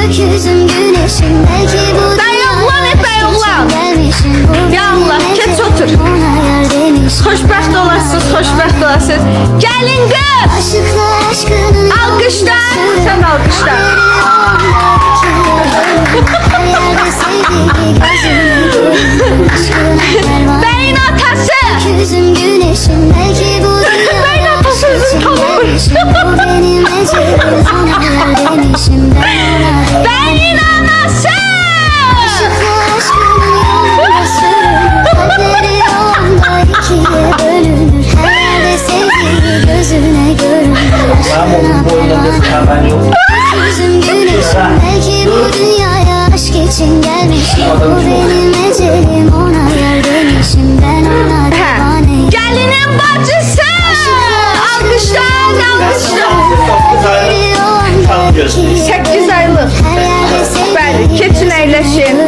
Gökyüzüm güneşim belki bu Dayan ulan, dayan ulan. Ya Allah, geç otur. Xoşbəxt olasınız, xoşbəxt olasınız. Gəlin qız. Alqışla, sən alqışla. Bəyin atası. Gökyüzüm güneşim belki bu Bəyin atası özünü tanımış. Bəyin anası. Gözüm güneşim belki bu dünyaya aşk için gelmişim. Bu benim ecelim, ona yer demişim. Ben ona divaneyim. Gəlinin bacısı. Alqışla, alqışla. 8 aylıq. Bəli, keçin əyləşin.